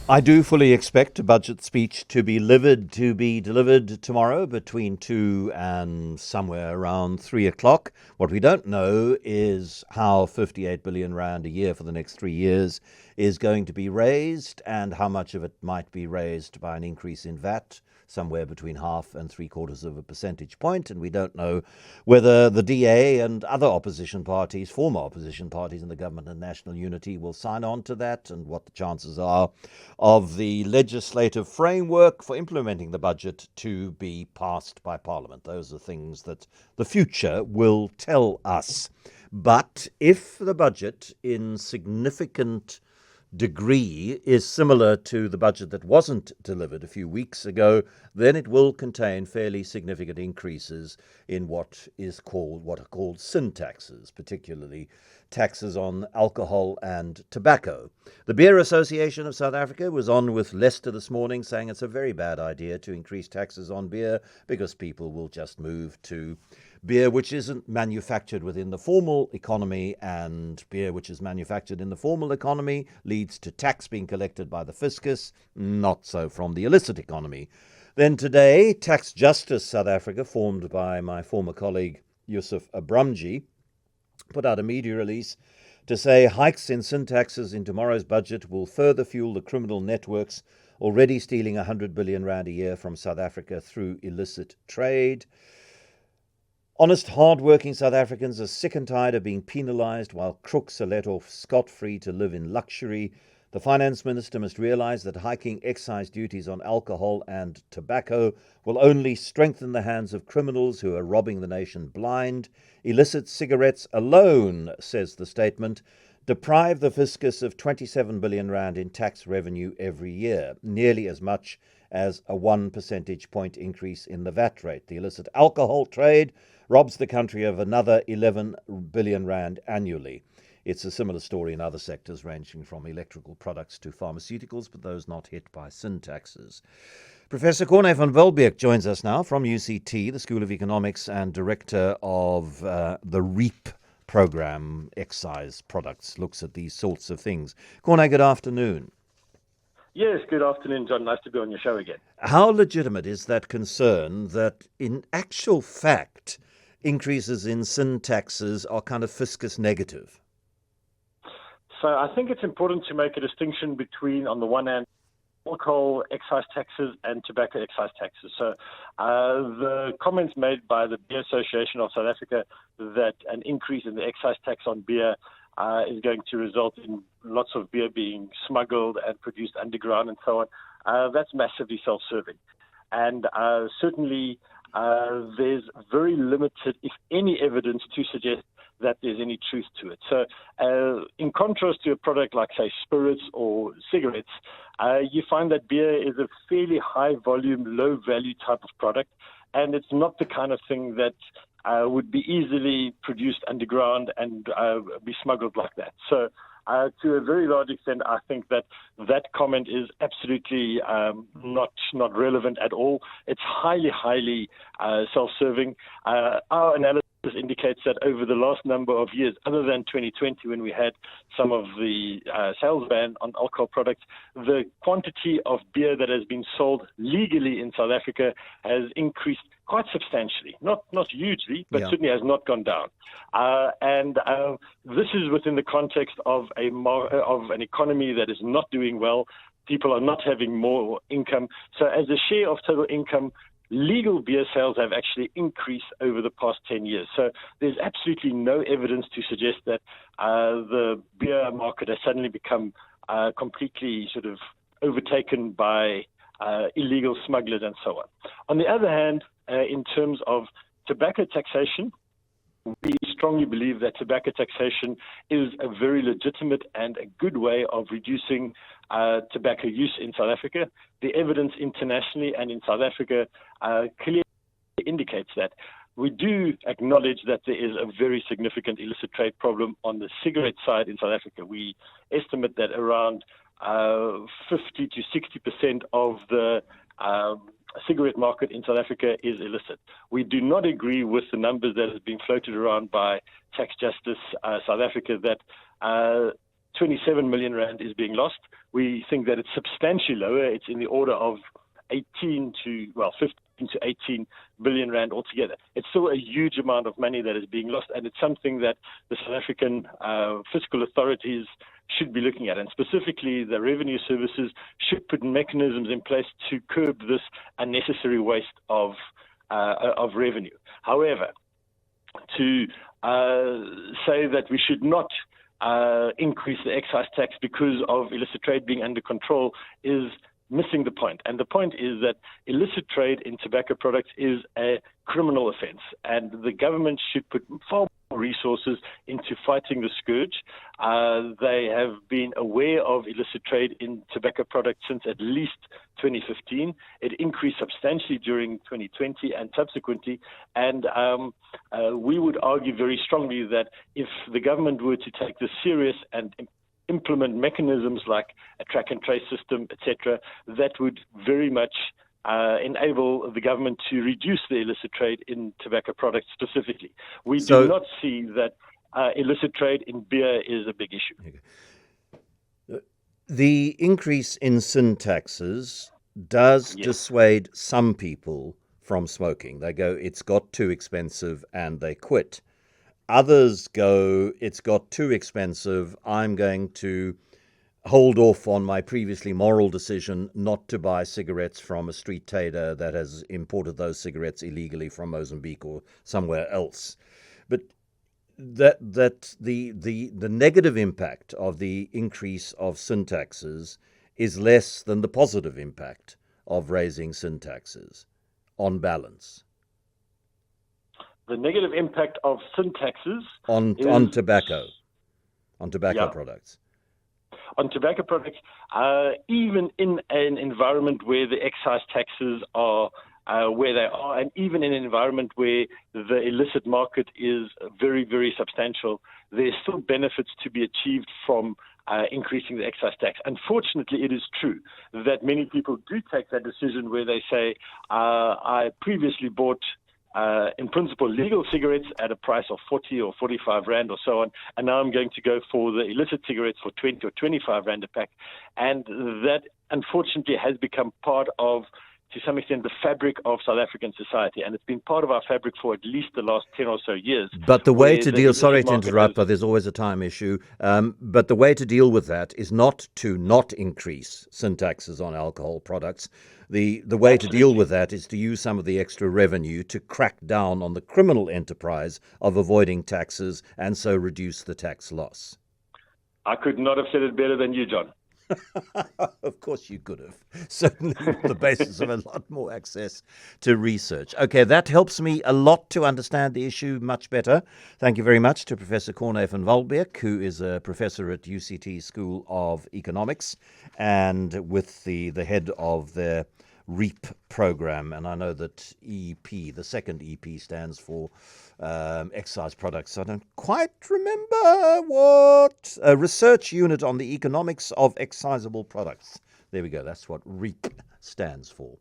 I do fully expect a budget speech to be delivered tomorrow between 2 and somewhere around 3 o'clock. What we don't know is how 58 billion rand a year for the next 3 years is going to be raised, and how much of it might be raised by an increase in VAT, somewhere between half and three-quarters of a percentage point. And we don't know whether the DA and other opposition parties, former opposition parties in the government and national unity, will sign on to that, and what the chances are of the legislative framework for implementing the budget to be passed by Parliament. Those are things that the future will tell us. But if the budget in significant degree is similar to the budget that wasn't delivered a few weeks ago, then it will contain fairly significant increases in what are called sin taxes, particularly taxes on alcohol and tobacco. The Beer Association of South Africa was on with Leicester this morning saying it's a very bad idea to increase taxes on beer because people will just move to beer which isn't manufactured within the formal economy, and beer which is manufactured in the formal economy leads to tax being collected by the fiscus, not so from the illicit economy. Then today, Tax Justice South Africa, formed by my former colleague Yusuf Abramji, put out a media release to say hikes in sin taxes in tomorrow's budget will further fuel the criminal networks already stealing 100 billion rand a year from South Africa through illicit trade. Honest, hard-working South Africans are sick and tired of being penalised while crooks are let off scot-free to live in luxury. The finance minister must realise that hiking excise duties on alcohol and tobacco will only strengthen the hands of criminals who are robbing the nation blind. Illicit cigarettes alone, says the statement, deprive the fiscus of 27 billion rand in tax revenue every year, nearly as much as a 1 percentage point increase in the VAT rate. The illicit alcohol trade robs the country of another 11 billion rand annually. It's a similar story in other sectors, ranging from electrical products to pharmaceuticals, but those not hit by sin taxes. Professor Corne van Welbeek joins us now from UCT, the School of Economics, and director of the REEP program, Excise Products, looks at these sorts of things. Corne, good afternoon. Yes, good afternoon, John. Nice to be on your show again. How legitimate is that concern that, in actual fact, increases in sin taxes are kind of fiscus negative? So I think it's important to make a distinction between, on the one hand, alcohol excise taxes and tobacco excise taxes. So the comments made by the Beer Association of South Africa that an increase in the excise tax on beer is going to result in lots of beer being smuggled and produced underground and so on, that's massively self-serving. And certainly there's very limited, if any, evidence to suggest that there's any truth to it. So in contrast to a product like, say, spirits or cigarettes, you find that beer is a fairly high volume, low value type of product, and it's not the kind of thing that would be easily produced underground and be smuggled like that. So to a very large extent, I think that that comment is absolutely not relevant at all. It's highly self-serving. Our analysis indicates that over the last number of years, other than 2020 when we had some of the sales ban on alcohol products, the quantity of beer that has been sold legally in South Africa has increased quite substantially. Not hugely, but certainly has not gone down. And this is within the context of an economy that is not doing well. People are not having more income. So as a share of total income, legal beer sales have actually increased over the past 10 years. So there's absolutely no evidence to suggest that the beer market has suddenly become completely sort of overtaken by illegal smugglers and so on. On the other hand, in terms of tobacco taxation, we strongly believe that tobacco taxation is a very legitimate and a good way of reducing tobacco use in South Africa. The evidence internationally and in South Africa clearly indicates that. We do acknowledge that there is a very significant illicit trade problem on the cigarette side in South Africa. We estimate that around 50 to 60% of the cigarette market in South Africa is illicit. We do not agree with the numbers that have been floated around by Tax Justice South Africa that 27 million rand is being lost. We think that it's substantially lower. It's in the order of 15 to 18 billion rand altogether. It's still a huge amount of money that is being lost, and it's something that the South African fiscal authorities should be looking at, and specifically the revenue services should put mechanisms in place to curb this unnecessary waste of revenue. However, to say that we should not increase the excise tax because of illicit trade being under control is missing the point. And the point is that illicit trade in tobacco products is a criminal offense, and the government should put far more resources into fighting the scourge. They have been aware of illicit trade in tobacco products since at least 2015. It increased substantially during 2020 and subsequently, and we would argue very strongly that if the government were to take this serious and implement mechanisms like a track and trace system, etc., that would very much enable the government to reduce the illicit trade in tobacco products specifically. We do not see that illicit trade in beer is a big issue. The increase in sin taxes does dissuade some people from smoking. They go, it's got too expensive, and they quit. Others go, it's got too expensive, I'm going to hold off on my previously moral decision not to buy cigarettes from a street trader that has imported those cigarettes illegally from Mozambique or somewhere else. But the negative impact of the increase of sin taxes is less than the positive impact of raising sin taxes on balance. The negative impact of sin taxes on tobacco products. On tobacco products, even in an environment where the excise taxes are where they are, and even in an environment where the illicit market is very, very substantial, there's still benefits to be achieved from increasing the excise tax. Unfortunately, it is true that many people do take that decision where they say, I previously bought in principle, legal cigarettes at a price of 40 or 45 rand or so on, and now I'm going to go for the illicit cigarettes for 20 or 25 rand a pack. And that, unfortunately, has become part of, to some extent, the fabric of South African society, and it's been part of our fabric for at least the last 10 or so years. But the way to deal, sorry to interrupt, but there's always a time issue, but the way to deal with that is not to not increase sin taxes on alcohol products. The way to deal with that is to use some of the extra revenue to crack down on the criminal enterprise of avoiding taxes and so reduce the tax loss. I could not have said it better than you, John. Of course you could have. Certainly on the basis of a lot more access to research. Okay, that helps me a lot to understand the issue much better. Thank you very much to Professor Corne van Welbeek, who is a professor at UCT School of Economics and with the head of their REEP program. And I know that EP, the second EP, stands for excise products. I don't quite remember what. A research unit on the economics of excisable products. There we go. That's what REEP stands for.